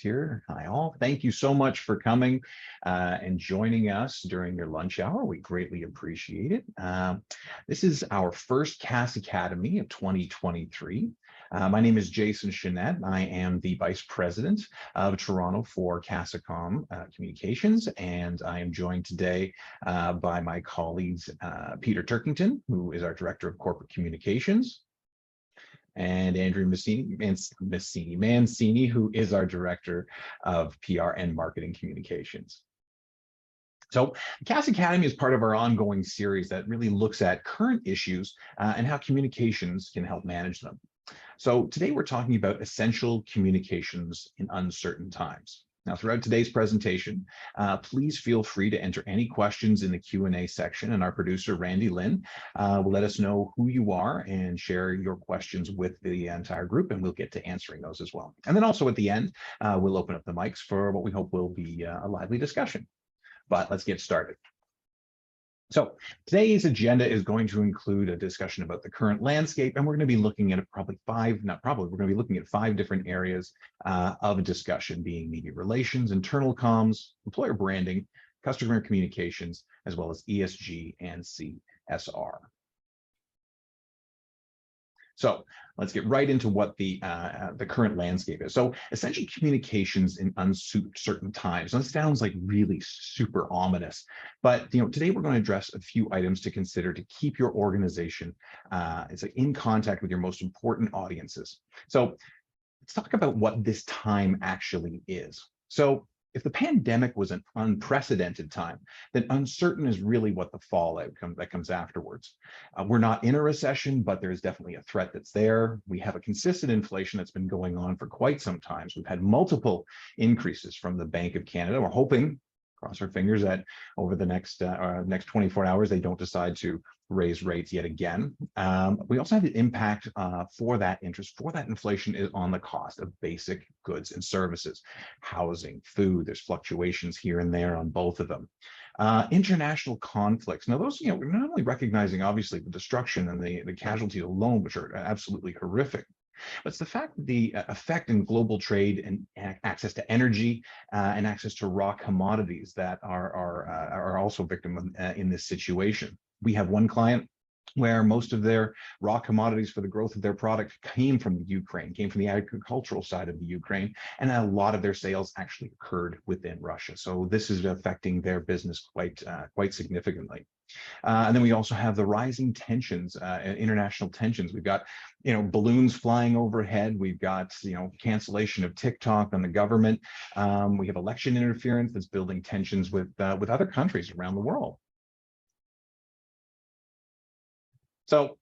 Here. Hi all. Thank you so much for coming and joining us during your lunch hour. We greatly appreciate it. This is our first CAS Academy of 2023. My name is Jason Chennette. I am the Vice President of Toronto for CASACOM Communications, and I am joined today by my colleagues, Peter Turkington, who is our Director of Corporate Communications, and Andrea Mancini, who is our Director of PR and Marketing Communications. So CAS Academy is part of our ongoing series that really looks at current issues and how communications can help manage them. So today we're talking about essential communications in uncertain times. Now, throughout today's presentation, please feel free to enter any questions in the Q&A section, and our producer, Randy Lynn, will let us know who you are and share your questions with the entire group, and we'll get to answering those as well. And then also at the end, we'll open up the mics for what we hope will be a lively discussion. But let's get started. So today's agenda is going to include a discussion about the current landscape, and we're going to be looking at we're going to be looking at 5 different areas of discussion, being media relations, internal comms, employer branding, customer communications, as well as ESG and CSR. So let's get right into what the current landscape is. So essentially communications in uncertain times. That sounds like really super ominous, but today we're going to address a few items to consider to keep your organization in contact with your most important audiences. So let's talk about what this time actually is. So if the pandemic was an unprecedented time, then uncertain is really what the fallout that comes afterwards. We're not in a recession, but there's definitely a threat that's there. We have a consistent inflation that's been going on for quite some time. So we've had multiple increases from the Bank of Canada. We're hoping, cross our fingers, that over the next 24 hours, they don't decide to raise rates yet again. We also have the impact for that inflation is on the cost of basic goods and services, housing, food. There's fluctuations here and there on both of them. International conflicts. Now those, we're not only recognizing obviously the destruction and the casualties alone, which are absolutely horrific, but it's the fact that the effect in global trade and access to energy and access to raw commodities that are also victim in this situation. We have one client where most of their raw commodities for the growth of their product came from the Ukraine, came from the agricultural side of the Ukraine, and a lot of their sales actually occurred within Russia. So this is affecting their business quite significantly. And then we also have the rising tensions, international tensions. We've got, balloons flying overhead. We've got, cancellation of TikTok on the government. We have election interference that's building tensions with other countries around the world. So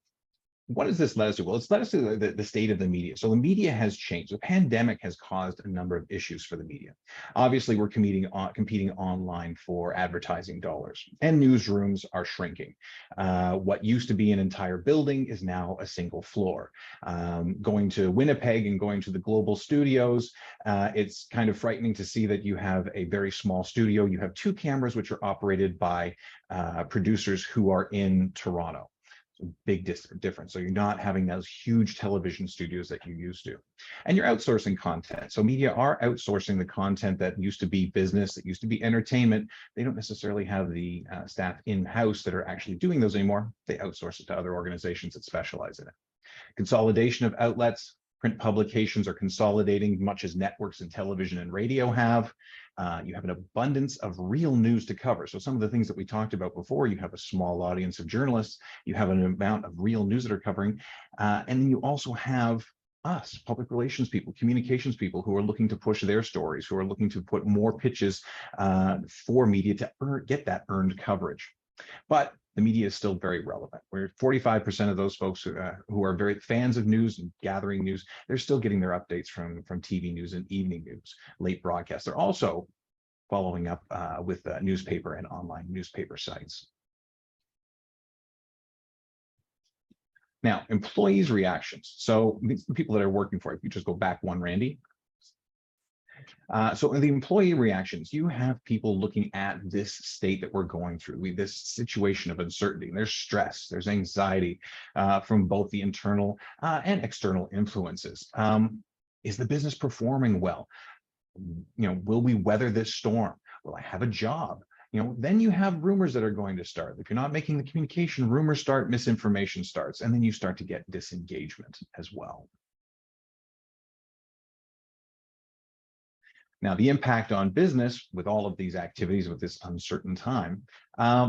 what does this let us do? Well, it's led us to the state of the media. So the media has changed. The pandemic has caused a number of issues for the media. Obviously, we're competing online for advertising dollars, and newsrooms are shrinking. What used to be an entire building is now a single floor. Going to Winnipeg and going to the global studios, it's kind of frightening to see that you have a very small studio. You have 2 cameras which are operated by producers who are in Toronto. Big difference. So you're not having those huge television studios that you used to, and you're outsourcing content. So media are outsourcing the content that used to be business, that used to be entertainment. They don't necessarily have the staff in-house that are actually doing those anymore. They outsource it to other organizations that specialize in it. Consolidation of outlets. Print publications are consolidating, much as networks and television and radio have. You have an abundance of real news to cover. So some of the things that we talked about before, you have a small audience of journalists, you have an amount of real news that are covering, and then you also have us, public relations people, communications people who are looking to push their stories, who are looking to put more pitches for media to get that earned coverage. But the media is still very relevant. Where 45% of those folks who are very fans of news and gathering news, they're still getting their updates from TV news and evening news, late broadcasts. They're also following up with newspaper and online newspaper sites. Now, employees' reactions. So these are the people that are working for it. If you just go back one, Randy. So in the employee reactions, you have people looking at this state that we're going through, this situation of uncertainty. There's stress, there's anxiety from both the internal and external influences. Is the business performing well? will we weather this storm? Will I have a job? Then you have rumors that are going to start. If you're not making the communication, rumors start, misinformation starts, and then you start to get disengagement as well. Now, the impact on business with all of these activities with this uncertain time,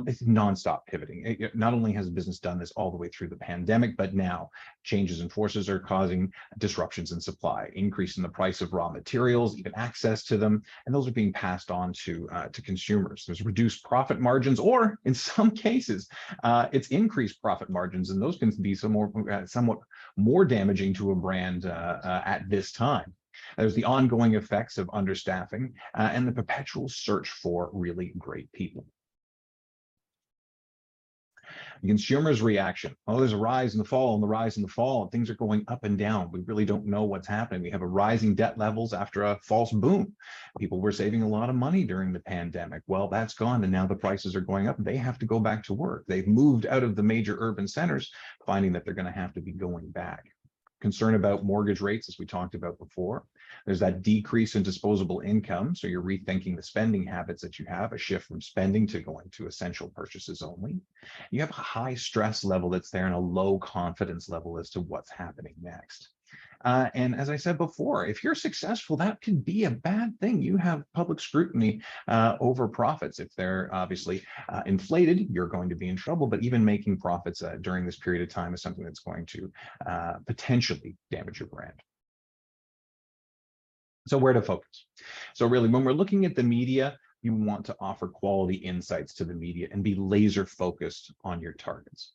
it's nonstop pivoting. Not only has business done this all the way through the pandemic, but now changes in forces are causing disruptions in supply, increase in the price of raw materials, even access to them, and those are being passed on to consumers. There's reduced profit margins, or in some cases, it's increased profit margins, and those can be somewhat more damaging to a brand at this time. There's the ongoing effects of understaffing and the perpetual search for really great people. The consumer's reaction. Oh, there's a rise and the fall and the rise and the fall, and things are going up and down. We really don't know what's happening. We have a rising debt levels after a false boom. People were saving a lot of money during the pandemic. Well, that's gone, and now the prices are going up. They have to go back to work. They've moved out of the major urban centers, finding that they're going to have to be going back. Concern about mortgage rates, as we talked about before. There's that decrease in disposable income. So you're rethinking the spending habits that you have, a shift from spending to going to essential purchases only. You have a high stress level that's there and a low confidence level as to what's happening next. And as I said before, if you're successful, that can be a bad thing. You have public scrutiny over profits. If they're obviously inflated, you're going to be in trouble. But even making profits during this period of time is something that's going to potentially damage your brand. So where to focus? So really, when we're looking at the media, you want to offer quality insights to the media and be laser focused on your targets.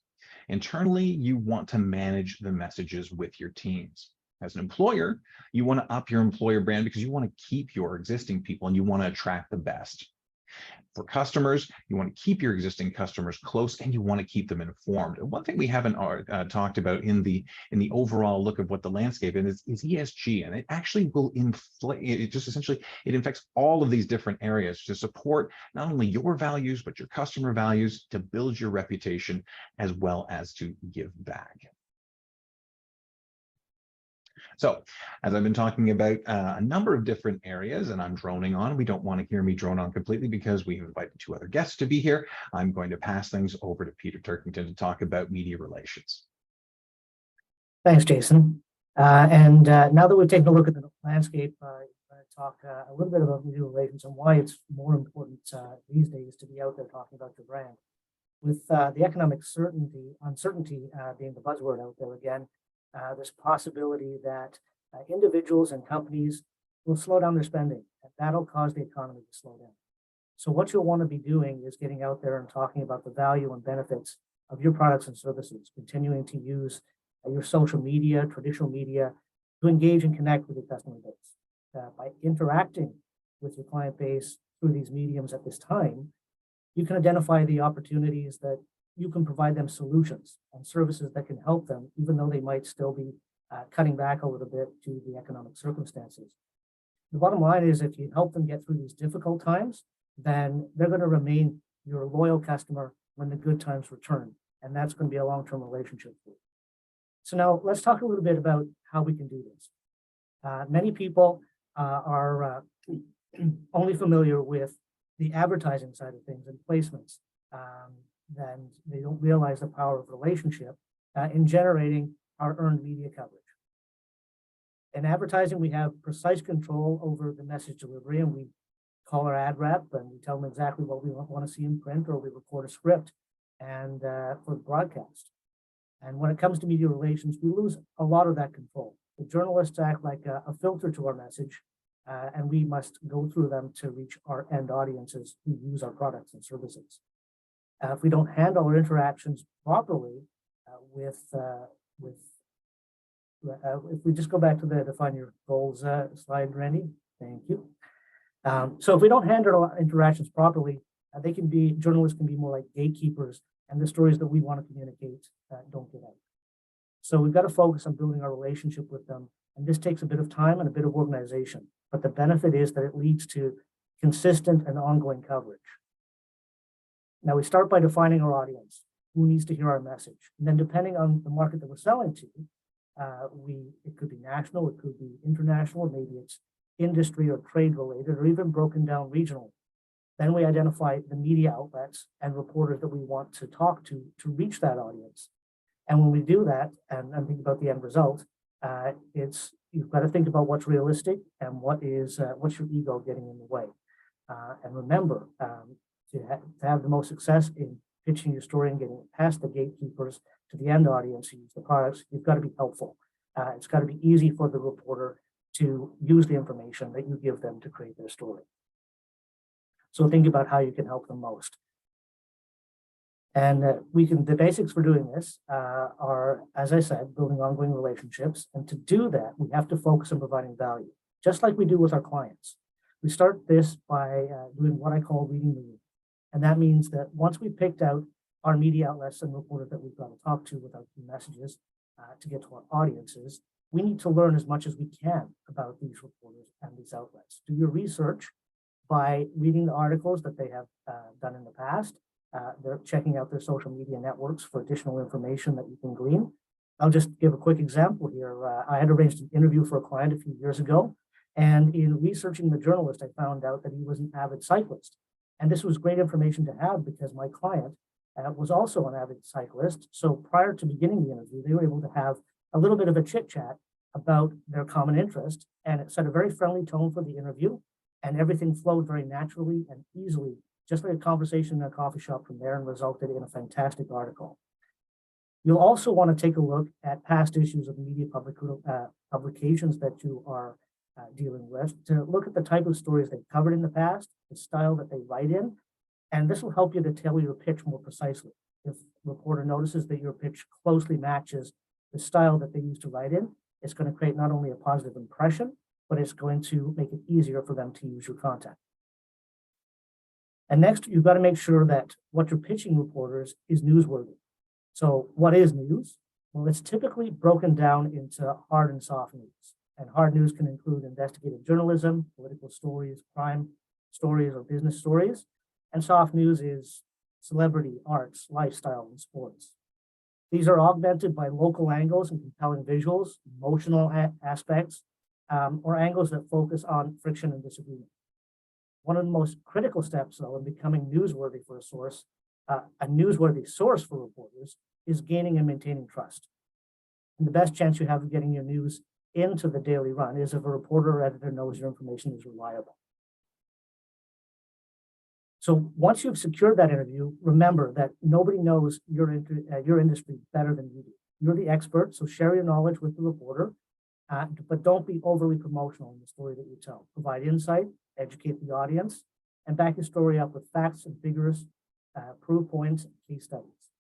Internally, you want to manage the messages with your teams. As an employer, you want to up your employer brand because you want to keep your existing people and you want to attract the best. For customers, you want to keep your existing customers close and you want to keep them informed. And one thing we haven't talked about in the overall look of what the landscape is ESG, and it actually will inflate. It just essentially it infects all of these different areas to support not only your values but your customer values, to build your reputation as well as to give back. So, as I've been talking about a number of different areas, and I'm droning on, we don't want to hear me drone on completely because we have invited two other guests to be here. I'm going to pass things over to Peter Turkington to talk about media relations. Thanks, Jason. Now that we've taken a look at the landscape, I'm going to talk a little bit about media relations and why it's more important these days to be out there talking about your brand. With the economic uncertainty being the buzzword out there again, there's a possibility that individuals and companies will slow down their spending, and that'll cause the economy to slow down. So what you'll want to be doing is getting out there and talking about the value and benefits of your products and services, continuing to use your social media, traditional media, to engage and connect with your customer base. By interacting with your client base through these mediums at this time, you can identify the opportunities that you can provide them solutions and services that can help them, even though they might still be cutting back a little bit due to the economic circumstances. The bottom line is if you help them get through these difficult times, then they're going to remain your loyal customer when the good times return. And that's going to be a long-term relationship for you. So now let's talk a little bit about how we can do this. Many people are only familiar with the advertising side of things and placements. Then they don't realize the power of relationship in generating our earned media coverage. In advertising, we have precise control over the message delivery, and we call our ad rep and we tell them exactly what we want to see in print, or we record a script and for broadcast. And when it comes to media relations, we lose a lot of that control. The journalists act like a filter to our message, and we must go through them to reach our end audiences who use our products and services. If we don't handle our interactions properly if we just go back to the define your goals slide, Randy, thank you. So if we don't handle our interactions properly, journalists can be more like gatekeepers, and the stories that we want to communicate don't get out. So we've got to focus on building our relationship with them, and this takes a bit of time and a bit of organization, but the benefit is that it leads to consistent and ongoing coverage. Now we start by defining our audience, who needs to hear our message. And then depending on the market that we're selling to, it could be national, it could be international, maybe it's industry or trade related, or even broken down regionally. Then we identify the media outlets and reporters that we want to talk to reach that audience. And when we do that, and think about the end result, you've got to think about what's realistic and what's your ego getting in the way. And remember, to have the most success in pitching your story and getting it past the gatekeepers to the end audience who use the products, you've got to be helpful. It's got to be easy for the reporter to use the information that you give them to create their story. So think about how you can help them most. And the basics for doing this are, as I said, building ongoing relationships. And to do that, we have to focus on providing value, just like we do with our clients. We start this by doing what I call reading the room. And that means that once we've picked out our media outlets and reporters that we've got to talk to with our key messages to get to our audiences, we need to learn as much as we can about these reporters and these outlets. Do your research by reading the articles that they have done in the past. They're checking out their social media networks for additional information that you can glean. I'll just give a quick example here. I had arranged an interview for a client a few years ago, and in researching the journalist, I found out that he was an avid cyclist. And this was great information to have because my client was also an avid cyclist. So prior to beginning the interview, they were able to have a little bit of a chit chat about their common interest, and it set a very friendly tone for the interview, and everything flowed very naturally and easily, just like a conversation in a coffee shop from there, and resulted in a fantastic article. You'll also want to take a look at past issues of media publications that you are dealing with, to look at the type of stories they've covered in the past, the style that they write in, and this will help you to tailor your pitch more precisely. If the reporter notices that your pitch closely matches the style that they used to write in, it's going to create not only a positive impression, but it's going to make it easier for them to use your content. And next, you've got to make sure that what you're pitching reporters is newsworthy. So what is news? Well, it's typically broken down into hard and soft news. And hard news can include investigative journalism, political stories, crime stories, or business stories. And soft news is celebrity, arts, lifestyle, and sports. These are augmented by local angles and compelling visuals, emotional aspects, or angles that focus on friction and disagreement. One of the most critical steps, though, in becoming newsworthy for a source, a newsworthy source for reporters, is gaining and maintaining trust. And the best chance you have of getting your news into the daily run is if a reporter or editor knows your information is reliable. So once you've secured that interview, remember that nobody knows your industry better than you do. You're the expert, so share your knowledge with the reporter, but don't be overly promotional in the story that you tell. Provide insight, educate the audience, and back your story up with facts and figures, proof points, and case studies.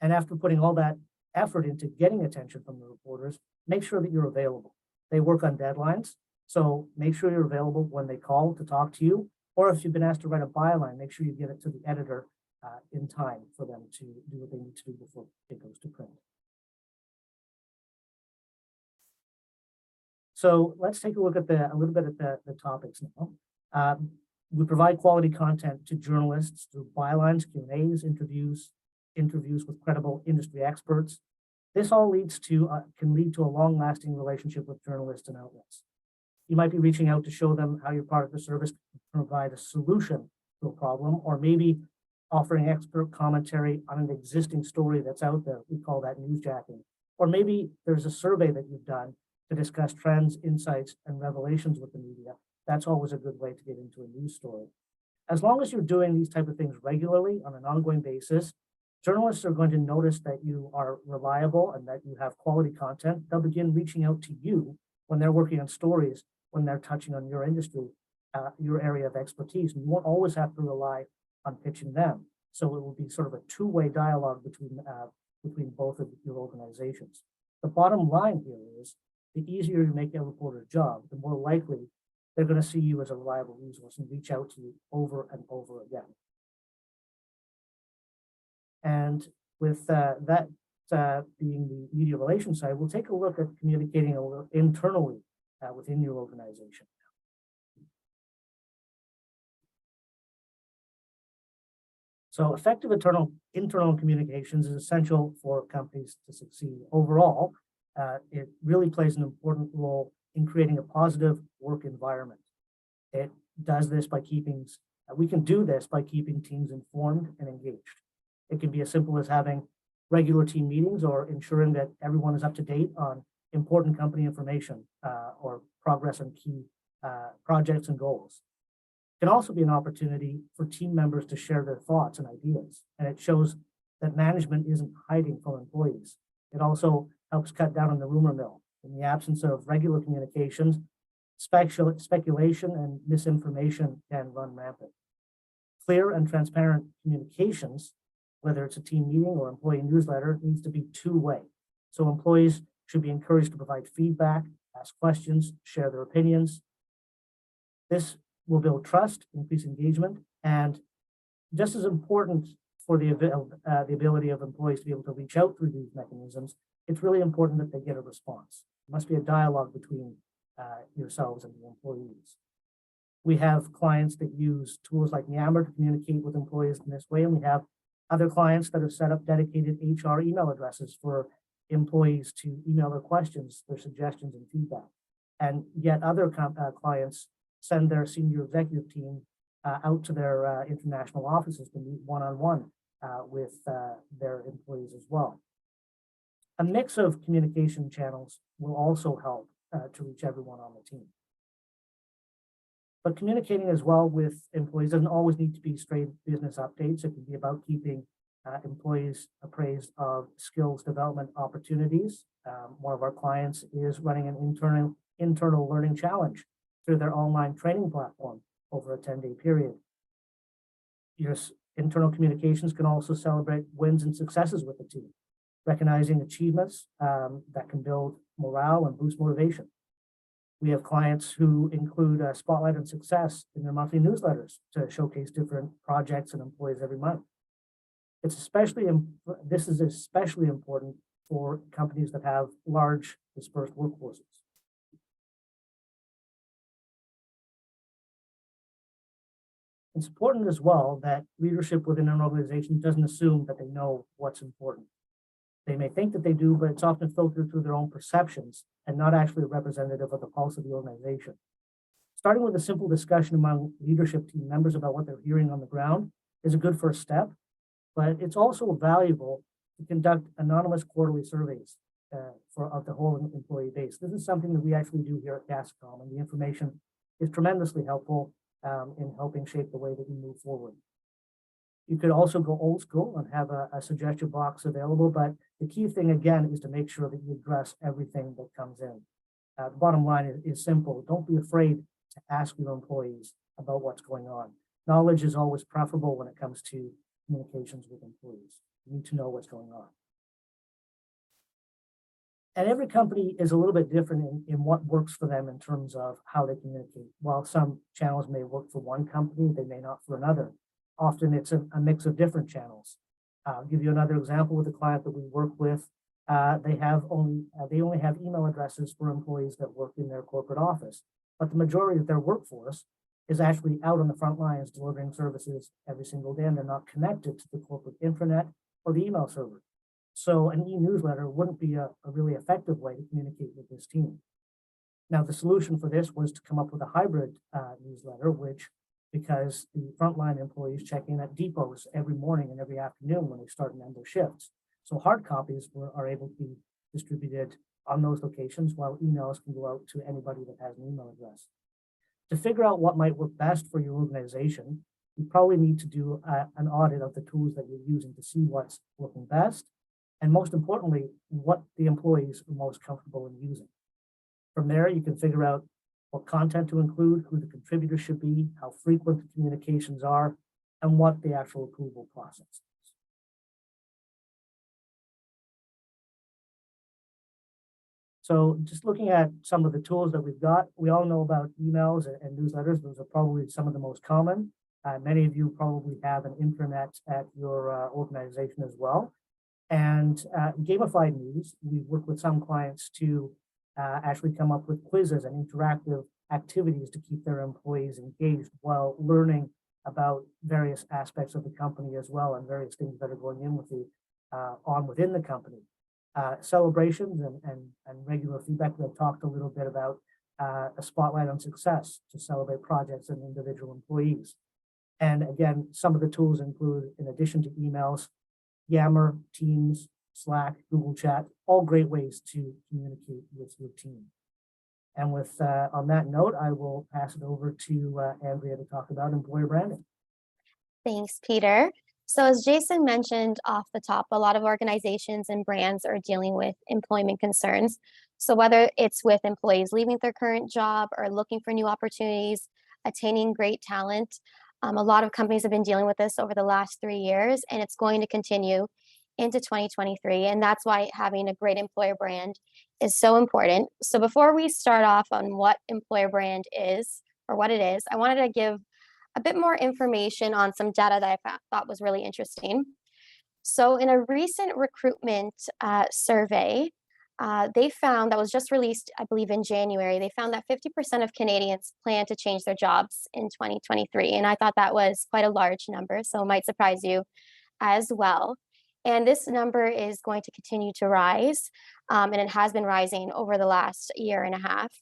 And after putting all that effort into getting attention from the reporters, make sure that you're available. They work on deadlines, so make sure you're available when they call to talk to you, or if you've been asked to write a byline, make sure you get it to the editor in time for them to do what they need to do before it goes to print. So let's take a look at a little bit at the topics now. We provide quality content to journalists through bylines, Q&As, interviews with credible industry experts. This all can lead to a long-lasting relationship with journalists and outlets. You might be reaching out to show them how your product or service can provide a solution to a problem, or maybe offering expert commentary on an existing story that's out there. We call that newsjacking. Or maybe there's a survey that you've done to discuss trends, insights, and revelations with the media. That's always a good way to get into a news story. As long as you're doing these type of things regularly on an ongoing basis, journalists are going to notice that you are reliable and that you have quality content. They'll begin reaching out to you when they're working on stories, when they're touching on your industry, your area of expertise. And you won't always have to rely on pitching them. So it will be sort of a two-way dialogue between both of your organizations. The bottom line here is the easier you make a reporter's job, the more likely they're going to see you as a reliable resource and reach out to you over and over again. And with that being the media relations side, we'll take a look at communicating internally within your organization. So effective internal communications is essential for companies to succeed. Overall, it really plays an important role in creating a positive work environment. It does this by we can do this by keeping teams informed and engaged. It can be as simple as having regular team meetings or ensuring that everyone is up to date on important company information or progress on key projects and goals. It can also be an opportunity for team members to share their thoughts and ideas, and it shows that management isn't hiding from employees. It also helps cut down on the rumor mill. In the absence of regular communications, speculation and misinformation can run rampant. Clear and transparent communications, whether it's a team meeting or employee newsletter, needs to be two-way. So employees should be encouraged to provide feedback, ask questions, share their opinions. This will build trust, increase engagement, and just as important for the ability of employees to be able to reach out through these mechanisms, it's really important that they get a response. There must be a dialogue between yourselves and the employees. We have clients that use tools like Yammer to communicate with employees in this way, and we have other clients that have set up dedicated HR email addresses for employees to email their questions, their suggestions, and feedback. And yet other clients send their senior executive team out to their international offices to meet one-on-one with their employees as well. A mix of communication channels will also help to reach everyone on the team. But communicating as well with employees doesn't always need to be straight business updates. It can be about keeping employees appraised of skills development opportunities. One of our clients is running an internal learning challenge through their online training platform over a 10-day period. Your internal communications can also celebrate wins and successes with the team, recognizing achievements that can build morale and boost motivation. We have clients who include a spotlight on success in their monthly newsletters to showcase different projects and employees every month. This is especially important for companies that have large dispersed workforces. It's important as well that leadership within an organization doesn't assume that they know what's important. They may think that they do, but it's often filtered through their own perceptions and not actually representative of the pulse of the organization. Starting with a simple discussion among leadership team members about what they're hearing on the ground is a good first step, but it's also valuable to conduct anonymous quarterly surveys of the whole employee base. This is something that we actually do here at CASACOM, and the information is tremendously helpful in helping shape the way that we move forward. You could also go old school and have a suggestion box available, but the key thing again is to make sure that you address everything that comes in. The bottom line is simple. Don't be afraid to ask your employees about what's going on. Knowledge is always preferable when it comes to communications with employees. You need to know what's going on. And every company is a little bit different in what works for them in terms of how they communicate. While some channels may work for one company, they may not for another. Often it's a mix of different channels. I'll give you another example with a client that we work with. They only have email addresses for employees that work in their corporate office, but the majority of their workforce is actually out on the front lines delivering services every single day, and they're not connected to the corporate intranet or the email server. So an e-newsletter wouldn't be a really effective way to communicate with this team. Now, the solution for this was to come up with a hybrid newsletter, because the frontline employees check in at depots every morning and every afternoon when they start and end their shifts. So hard copies are able to be distributed on those locations, while emails can go out to anybody that has an email address. To figure out what might work best for your organization, you probably need to do an audit of the tools that you're using to see what's working best, and most importantly, what the employees are most comfortable in using. From there, you can figure out what content to include, who the contributors should be, how frequent the communications are, and what the actual approval process is. So just looking at some of the tools that we've got, we all know about emails and newsletters. Those are probably some of the most common. Many of you probably have an intranet at your organization as well. And gamified news, we've worked with some clients to actually come up with quizzes and interactive activities to keep their employees engaged while learning about various aspects of the company as well, and various things that are going in within the company. Celebrations and regular feedback that I've talked a little bit about. a spotlight on success to celebrate projects and individual employees. And again, some of the tools include, in addition to emails, Yammer, Teams, Slack, Google Chat, all great ways to communicate with your team. And with on that note, I will pass it over to Andrea to talk about employer branding. Thanks, Peter. So as Jason mentioned off the top, a lot of organizations and brands are dealing with employment concerns. So whether it's with employees leaving their current job or looking for new opportunities, attaining great talent, a lot of companies have been dealing with this over the last 3 years, and it's going to continue into 2023. And that's why having a great employer brand is so important. So before we start off on what employer brand is or what it is, I wanted to give a bit more information on some data that I thought was really interesting. So in a recent recruitment survey, they found, that was just released, I believe in January, they found that 50% of Canadians plan to change their jobs in 2023. And I thought that was quite a large number, so it might surprise you as well. And this number is going to continue to rise, and it has been rising over the last year and a half.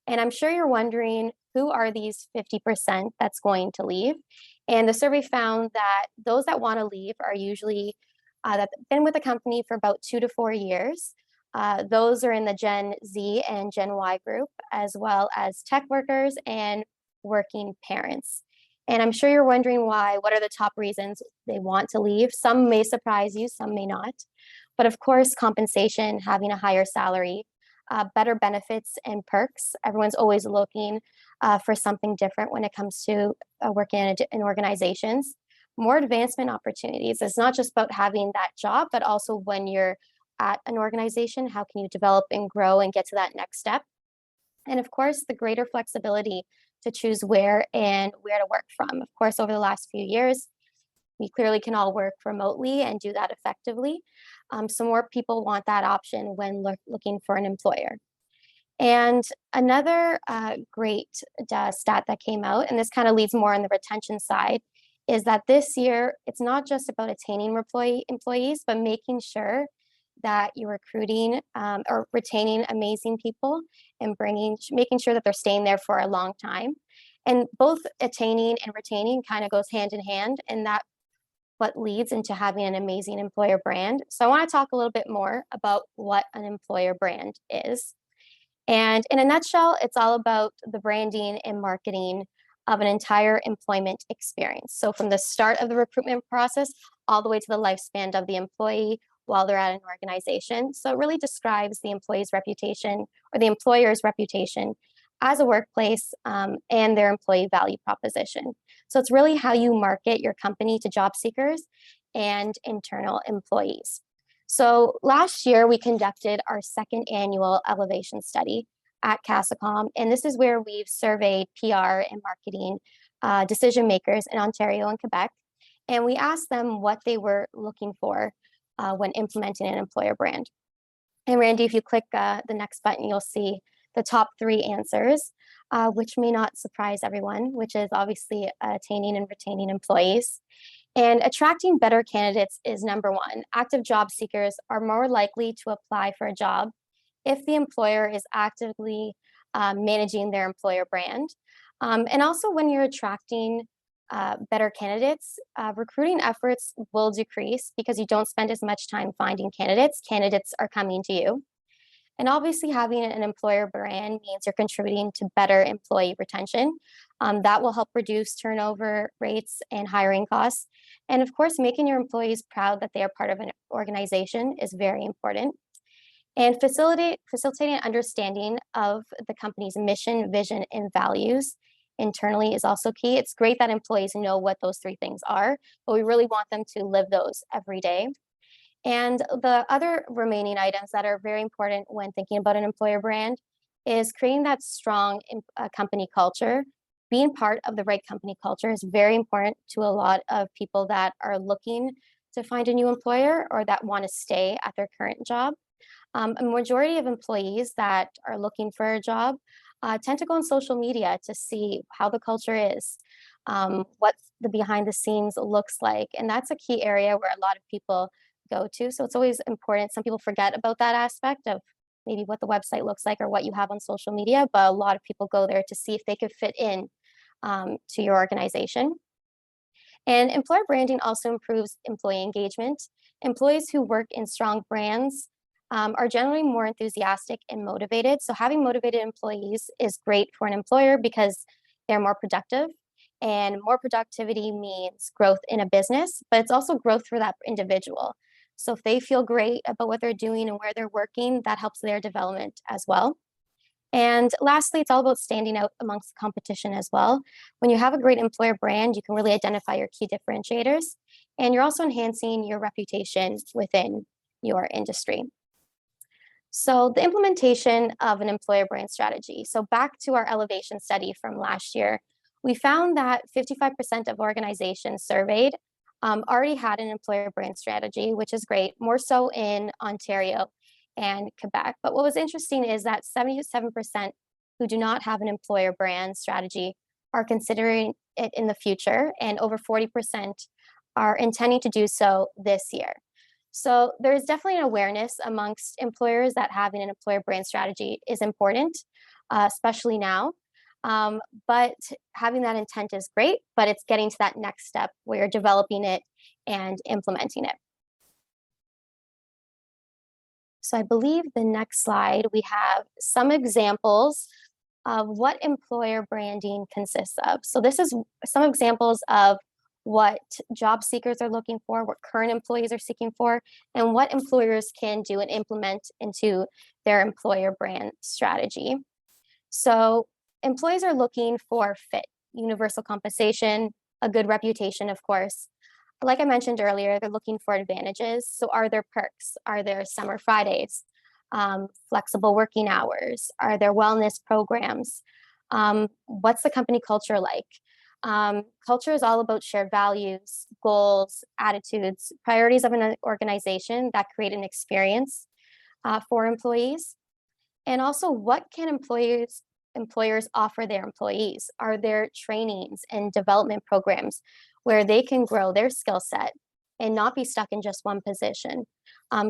And I'm sure you're wondering, who are these 50% that's going to leave? And the survey found that those that want to leave are usually that have been with the company for about 2 to 4 years. Those are in the Gen Z and Gen Y group, as well as tech workers and working parents. And I'm sure you're wondering why. What are the top reasons they want to leave? Some may surprise you, some may not. But of course, compensation, having a higher salary, better benefits and perks. Everyone's always looking for something different when it comes to working in organizations. More advancement opportunities. It's not just about having that job, but also when you're at an organization, how can you develop and grow and get to that next step? And of course, the greater flexibility to choose where and where to work from. Of course, over the last few years, we clearly can all work remotely and do that effectively. So more people want that option when looking for an employer. And another great stat that came out, and this kind of leads more on the retention side, is that this year, it's not just about attaining employees, but making sure that you're recruiting or retaining amazing people and making sure that they're staying there for a long time. And both attaining and retaining kind of goes hand in hand, and that what leads into having an amazing employer brand. So I want to talk a little bit more about what an employer brand is. And in a nutshell, it's all about the branding and marketing of an entire employment experience. So from the start of the recruitment process all the way to the lifespan of the employee while they're at an organization. So it really describes the employee's reputation or the employer's reputation as a workplace and their employee value proposition. So it's really how you market your company to job seekers and internal employees. So last year, we conducted our second annual elevation study at CASACOM, and this is where we've surveyed PR and marketing decision makers in Ontario and Quebec, and we asked them what they were looking for when implementing an employer brand. And Randy, if you click the next button, you'll see the top 3 answers, which may not surprise everyone, which is obviously attaining and retaining employees. And attracting better candidates is number 1. Active job seekers are more likely to apply for a job if the employer is actively managing their employer brand. And also when you're attracting better candidates, recruiting efforts will decrease because you don't spend as much time finding candidates. Candidates are coming to you. And obviously having an employer brand means you're contributing to better employee retention. That will help reduce turnover rates and hiring costs. And of course, making your employees proud that they are part of an organization is very important. And facilitating understanding of the company's mission, vision, and values internally is also key. It's great that employees know what those 3 things are, but we really want them to live those every day. And the other remaining items that are very important when thinking about an employer brand is creating that strong company culture. Being part of the right company culture is very important to a lot of people that are looking to find a new employer or that want to stay at their current job. A majority of employees that are looking for a job tend to go on social media to see how the culture is, what the behind the scenes looks like. And that's a key area where a lot of people go to. So it's always important. Some people forget about that aspect of maybe what the website looks like or what you have on social media, but a lot of people go there to see if they could fit in to your organization. And employer branding also improves employee engagement. Employees who work in strong brands are generally more enthusiastic and motivated. So having motivated employees is great for an employer because they're more productive. And more productivity means growth in a business, but it's also growth for that individual. So if they feel great about what they're doing and where they're working, that helps their development as well. And lastly, it's all about standing out amongst the competition as well. When you have a great employer brand, you can really identify your key differentiators, and you're also enhancing your reputation within your industry. So the implementation of an employer brand strategy. So back to our elevation study from last year, we found that 55% of organizations surveyed already had an employer brand strategy, which is great, more so in Ontario and Quebec. But what was interesting is that 77% who do not have an employer brand strategy are considering it in the future, and over 40% are intending to do so this year. So there's definitely an awareness amongst employers that having an employer brand strategy is important, especially now. But having that intent is great, but it's getting to that next step where you're developing it and implementing it. So I believe the next slide, we have some examples of what employer branding consists of. So this is some examples of what job seekers are looking for, what current employees are seeking for, and what employers can do and implement into their employer brand strategy. So employees are looking for fit, universal compensation, a good reputation, of course. Like I mentioned earlier, they're looking for advantages. So are there perks? Are there summer Fridays? Flexible working hours? Are there wellness programs? What's the company culture like? Culture is all about shared values, goals, attitudes, priorities of an organization that create an experience for employees. And also, what can employers offer their employees? Are there trainings and development programs where they can grow their skill set and not be stuck in just one position?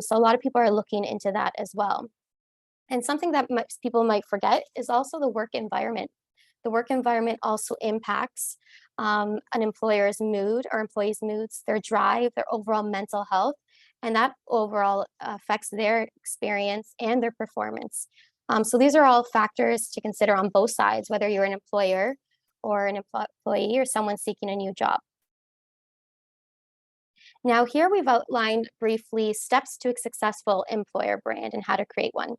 So a lot of people are looking into that as well. And something that people might forget is also the work environment. The work environment also impacts an employer's mood or employees' moods, their drive, their overall mental health, and that overall affects their experience and their performance. So these are all factors to consider on both sides, whether you're an employer or an employee or someone seeking a new job. Now here we've outlined briefly steps to a successful employer brand and how to create one.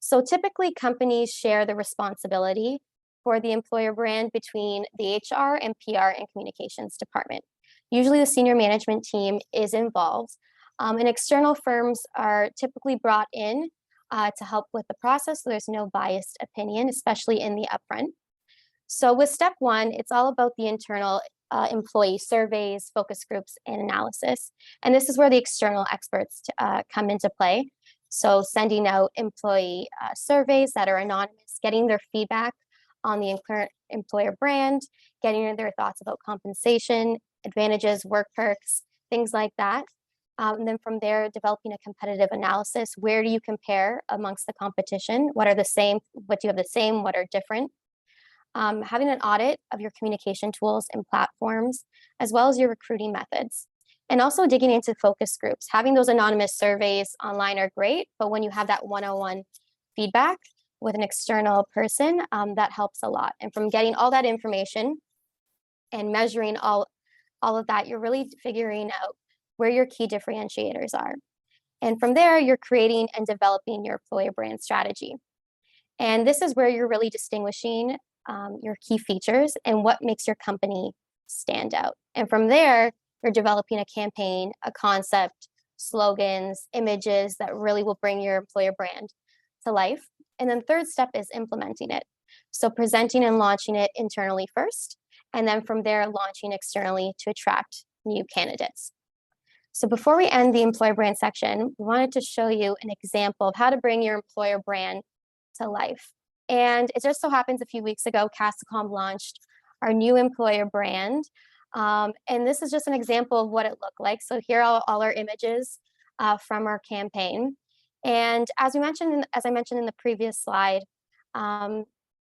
So typically companies share the responsibility for the employer brand between the HR and PR and communications department. Usually the senior management team is involved, and external firms are typically brought in to help with the process, so there's no biased opinion, especially in the upfront. So with step one, it's all about the internal employee surveys, focus groups, and analysis. And this is where the external experts come into play. So sending out employee surveys that are anonymous, getting their feedback on the current employer brand, getting their thoughts about compensation, advantages, work perks, things like that. And then from there, developing a competitive analysis. Where do you compare amongst the competition? What are the same? What do you have the same? What are different? Having an audit of your communication tools and platforms, as well as your recruiting methods. And also digging into focus groups. Having those anonymous surveys online are great, but when you have that one-on-one feedback with an external person, that helps a lot. And from getting all that information and measuring all of that, you're really figuring out where your key differentiators are. And from there, you're creating and developing your employer brand strategy. And this is where you're really distinguishing your key features and what makes your company stand out. And from there, you're developing a campaign, a concept, slogans, images that really will bring your employer brand to life. And then third step is implementing it. So presenting and launching it internally first, and then from there, launching externally to attract new candidates. So before we end the employer brand section, we wanted to show you an example of how to bring your employer brand to life. And it just so happens a few weeks ago, CASACOM launched our new employer brand. And this is just an example of what it looked like. So here are all our images from our campaign. And as I mentioned in the previous slide,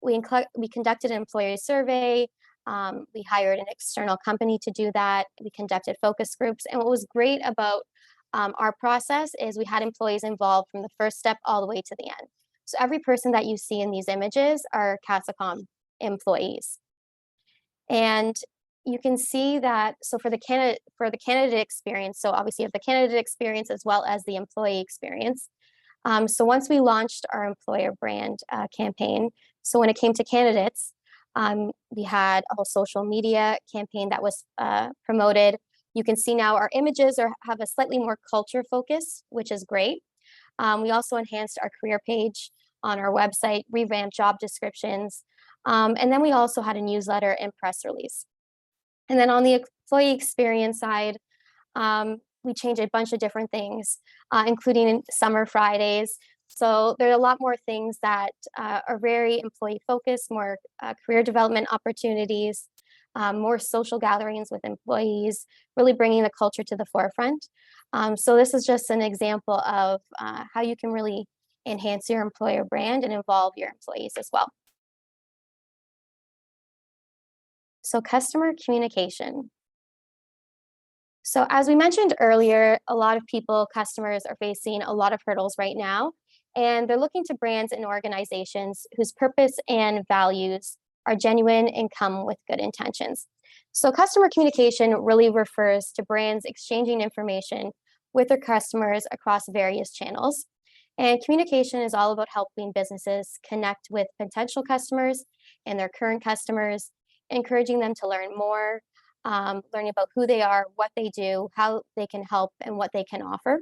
we conducted an employee survey. We hired an external company to do that. We conducted focus groups. And what was great about our process is we had employees involved from the first step all the way to the end. So every person that you see in these images are CASACOM employees. And you can see that, so for the candidate experience, so obviously you have the candidate experience as well as the employee experience. So once we launched our employer brand campaign, so when it came to candidates, we had a whole social media campaign that was promoted. You can see now our images have a slightly more culture focus, which is great. We also enhanced our career page on our website, revamped job descriptions, and then we also had a newsletter and press release. And then on the employee experience side, we changed a bunch of different things, including summer Fridays. So there are a lot more things that are very employee focused, more career development opportunities, more social gatherings with employees, really bringing the culture to the forefront. So this is just an example of how you can really enhance your employer brand and involve your employees as well. So customer communication. So as we mentioned earlier, a lot of customers are facing a lot of hurdles right now, and they're looking to brands and organizations whose purpose and values are genuine and come with good intentions. So customer communication really refers to brands exchanging information with their customers across various channels. And communication is all about helping businesses connect with potential customers and their current customers, encouraging them to learn more, learning about who they are, what they do, how they can help, and what they can offer.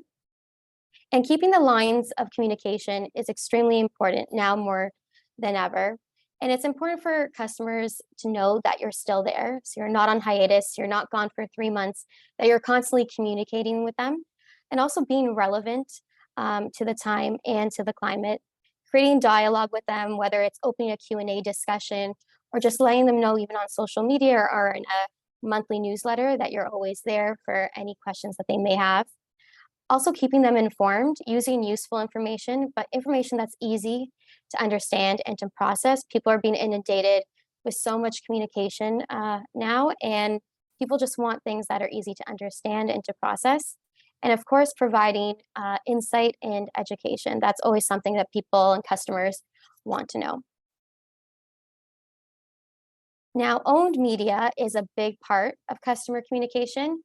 And keeping the lines of communication is extremely important now more than ever. And it's important for customers to know that you're still there. So you're not on hiatus, you're not gone for 3 months, that you're constantly communicating with them, and also being relevant to the time and to the climate, creating dialogue with them, whether it's opening a Q&A discussion or just letting them know even on social media or in a monthly newsletter that you're always there for any questions that they may have. Also keeping them informed, using useful information, but information that's easy to understand and to process. People are being inundated with so much communication now, and people just want things that are easy to understand and to process. And of course, providing insight and education. That's always something that people and customers want to know. Now, owned media is a big part of customer communication.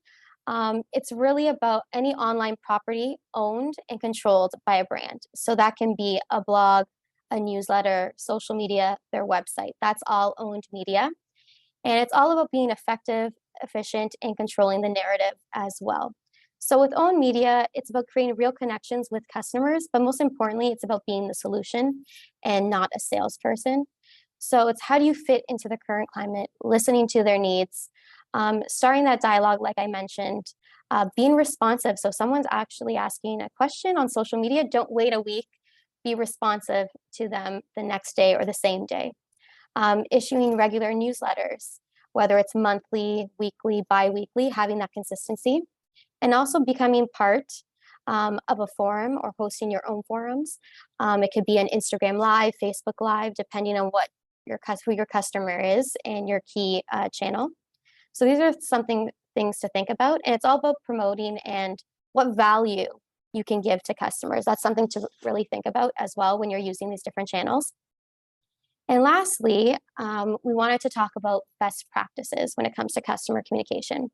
It's really about any online property owned and controlled by a brand. So that can be a blog, a newsletter, social media, their website. That's all owned media. And it's all about being effective, efficient, and controlling the narrative as well. So with owned media, it's about creating real connections with customers, but most importantly, it's about being the solution and not a salesperson. So it's how do you fit into the current climate, listening to their needs, starting that dialogue, like I mentioned, being responsive. So if someone's actually asking a question on social media, don't wait a week, be responsive to them the next day or the same day. Issuing regular newsletters, whether it's monthly, weekly, bi-weekly, having that consistency, and also becoming part of a forum or hosting your own forums. It could be an Instagram Live, Facebook Live, depending on what who your customer is and your key channel. So these are things to think about, and it's all about promoting and what value you can give to customers. That's something to really think about as well when you're using these different channels. And lastly, we wanted to talk about best practices when it comes to customer communication.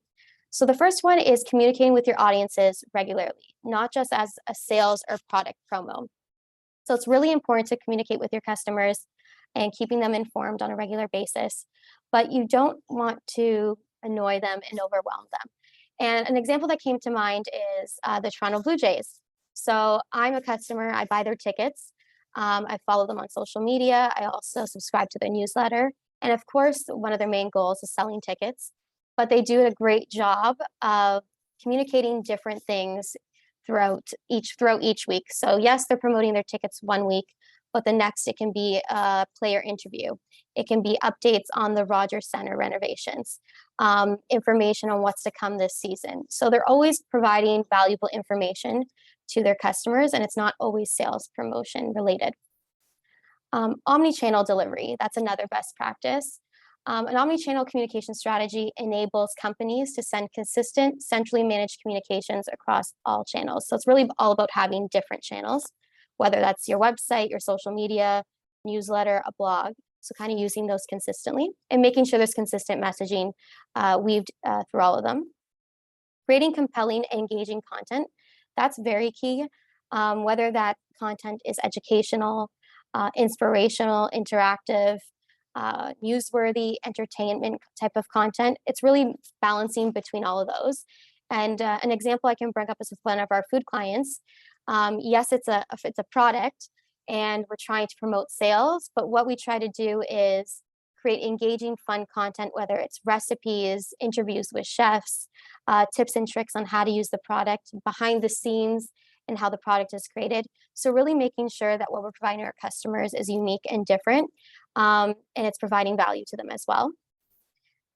So the first one is communicating with your audiences regularly, not just as a sales or product promo. So it's really important to communicate with your customers and keeping them informed on a regular basis, but you don't want to annoy them and overwhelm them. And an example that came to mind is the Toronto Blue Jays. So I'm a customer, I buy their tickets, I follow them on social media, I also subscribe to their newsletter, and of course, one of their main goals is selling tickets, but they do a great job of communicating different things throughout each week. So yes, they're promoting their tickets one week, but the next it can be a player interview. It can be updates on the Rogers Center renovations, information on what's to come this season. So they're always providing valuable information to their customers, and it's not always sales promotion related. Omni-channel delivery, that's another best practice. An omni-channel communication strategy enables companies to send consistent, centrally managed communications across all channels. So it's really all about having different channels, whether that's your website, your social media, newsletter, a blog. So kind of using those consistently and making sure there's consistent messaging weaved through all of them. Creating compelling and engaging content, that's very key. Whether that content is educational, inspirational, interactive, newsworthy, entertainment type of content. It's really balancing between all of those. And an example I can bring up is with one of our food clients. Yes, it's a product and we're trying to promote sales, but what we try to do is create engaging, fun content, whether it's recipes, interviews with chefs, tips and tricks on how to use the product, behind the scenes, and how the product is created. So really making sure that what we're providing our customers is unique and different, and it's providing value to them as well.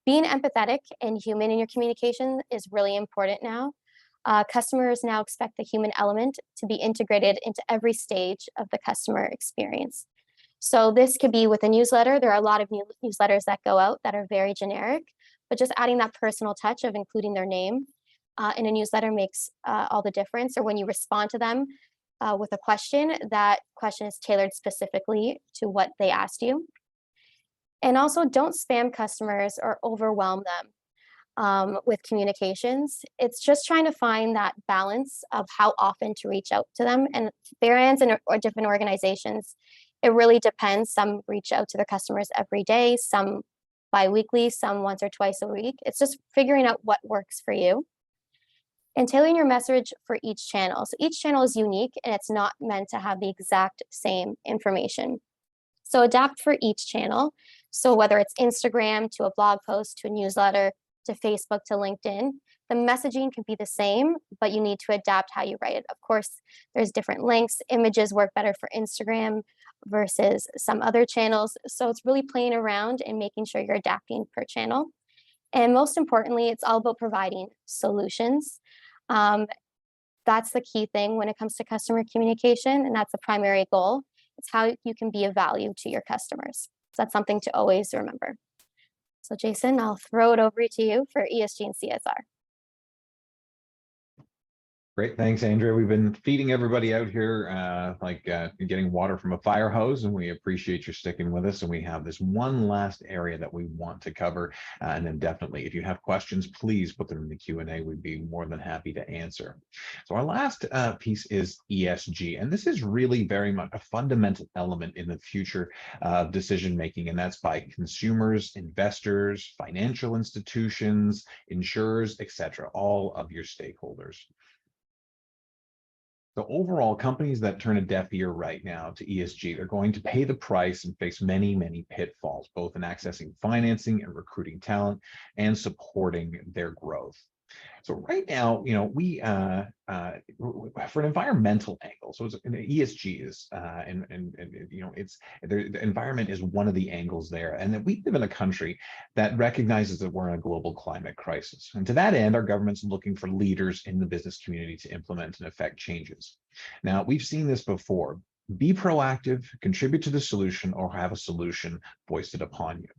Being empathetic and human in your communication is really important now. Customers now expect the human element to be integrated into every stage of the customer experience. So this could be with a newsletter. There are a lot of new newsletters that go out that are very generic, but just adding that personal touch of including their name in a newsletter makes all the difference. Or when you respond to them with a question, that question is tailored specifically to what they asked you. And also don't spam customers or overwhelm them with communications. It's just trying to find that balance of how often to reach out to them. And brands or different organizations, it really depends. Some reach out to their customers every day, some bi-weekly, some once or twice a week. It's just figuring out what works for you. And tailoring your message for each channel. So each channel is unique and it's not meant to have the exact same information. So adapt for each channel. So whether it's Instagram to a blog post, to a newsletter, to Facebook, to LinkedIn, the messaging can be the same, but you need to adapt how you write it. Of course, there's different links. Images work better for Instagram versus some other channels. So it's really playing around and making sure you're adapting per channel. And most importantly, it's all about providing solutions. That's the key thing when it comes to customer communication, and that's the primary goal. It's how you can be of value to your customers. So that's something to always remember. So Jason, I'll throw it over to you for ESG and CSR. Great, thanks, Andrea. We've been feeding everybody out here like getting water from a fire hose, and we appreciate your sticking with us. And we have this one last area that we want to cover, and then definitely, if you have questions, please put them in the Q&A. We'd be more than happy to answer. So our last piece is ESG, and this is really very much a fundamental element in the future of decision making, and that's by consumers, investors, financial institutions, insurers, etc., all of your stakeholders. So overall, companies that turn a deaf ear right now to ESG are going to pay the price and face many, many pitfalls, both in accessing financing and recruiting talent and supporting their growth. So right now, you know, we for an environmental angle, so it's, ESG is, and you know, it's the environment is one of the angles there, and that we live in a country that recognizes that we're in a global climate crisis, and to that end, our government's looking for leaders in the business community to implement and effect changes. Now, we've seen this before. Be proactive, contribute to the solution, or have a solution foisted upon you.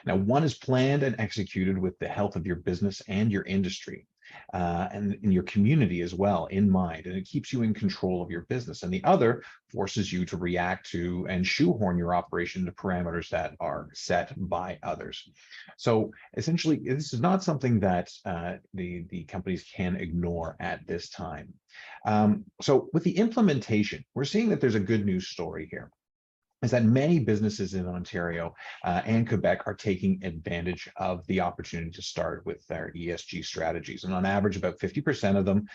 Now, one is planned and executed with the health of your business and your industry and in your community as well in mind, and it keeps you in control of your business. And the other forces you to react to and shoehorn your operation to parameters that are set by others. So essentially, this is not something that the companies can ignore at this time. So with the implementation, we're seeing that there's a good news story here. Is that many businesses in Ontario and Quebec are taking advantage of the opportunity to start with their ESG strategies. And on average, about 50% of them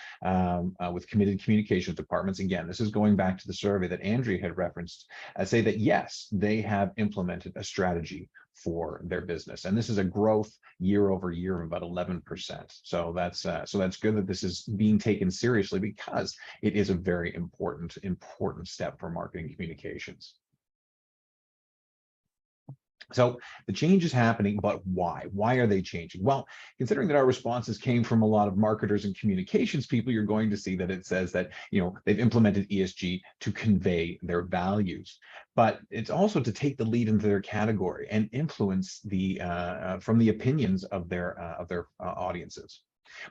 with committed communications departments, again, this is going back to the survey that Andrea had referenced, say that yes, they have implemented a strategy for their business. And this is a growth year over year of about 11%. So that's good that this is being taken seriously, because it is a very important step for marketing communications. So the change is happening, but why? Why are they changing? Well, considering that our responses came from a lot of marketers and communications people, you're going to see that it says that, they've implemented ESG to convey their values, but it's also to take the lead into their category and influence from the opinions of their audiences.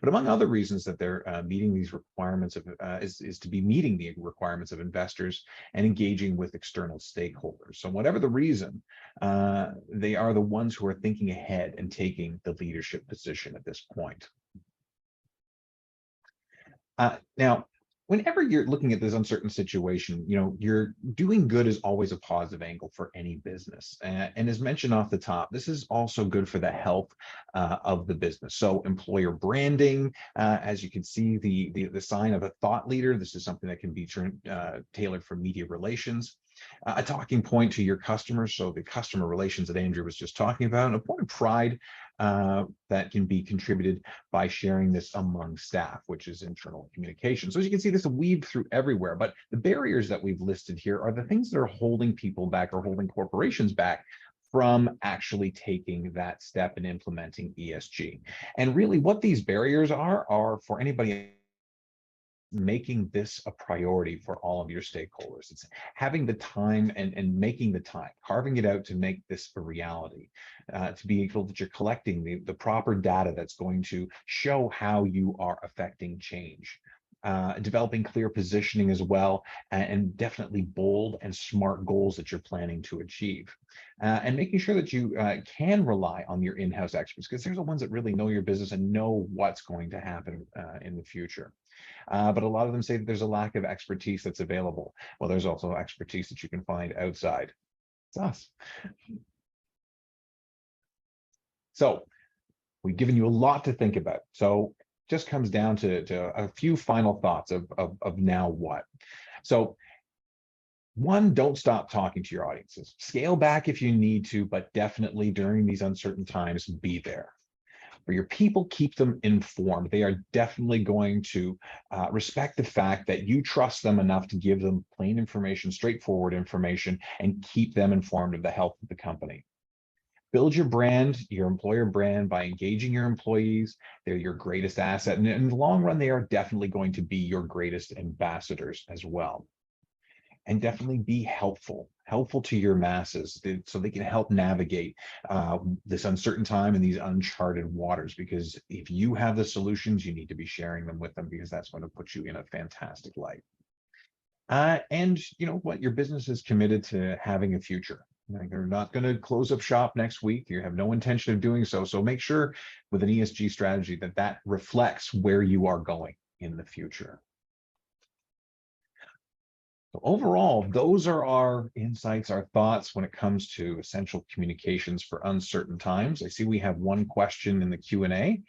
But among other reasons that they're meeting these requirements is to be meeting the requirements of investors and engaging with external stakeholders. So whatever the reason, they are the ones who are thinking ahead and taking the leadership position at this point. Now, whenever you're looking at this uncertain situation, you're doing good is always a positive angle for any business. And as mentioned off the top, this is also good for the health of the business. So employer branding, as you can see, the sign of a thought leader, this is something that can be tailored for media relations. A talking point to your customers, so the customer relations that Andrea was just talking about, and a point of pride that can be contributed by sharing this among staff, which is internal communication. So as you can see, this is weaved through everywhere, but the barriers that we've listed here are the things that are holding people back or holding corporations back from actually taking that step and implementing ESG. And really what these barriers are for anybody making this a priority for all of your stakeholders. It's having the time and making the time, carving it out to make this a reality, to be able that you're collecting the proper data that's going to show how you are affecting change. Developing clear positioning as well, and definitely bold and smart goals that you're planning to achieve. And making sure that you can rely on your in-house experts, because they're the ones that really know your business and know what's going to happen in the future. But a lot of them say that there's a lack of expertise that's available. Well, there's also expertise that you can find outside. It's us. So we've given you a lot to think about. So just comes down to a few final thoughts of now what. So one, don't stop talking to your audiences. Scale back if you need to, but definitely during these uncertain times, be there. For your people, keep them informed. They are definitely going to respect the fact that you trust them enough to give them plain information, straightforward information, and keep them informed of the health of the company. Build your brand, your employer brand, by engaging your employees. They're your greatest asset. And in the long run, they are definitely going to be your greatest ambassadors as well. And definitely be helpful to your masses so they can help navigate this uncertain time and these uncharted waters. Because if you have the solutions, you need to be sharing them with them, because that's going to put you in a fantastic light. And you know what? Your business is committed to having a future. They're not going to close up shop next week. You have no intention of doing so. So make sure with an ESG strategy that reflects where you are going in the future. So overall, those are our insights, our thoughts when it comes to essential communications for uncertain times. I see we have one question in the Q&A.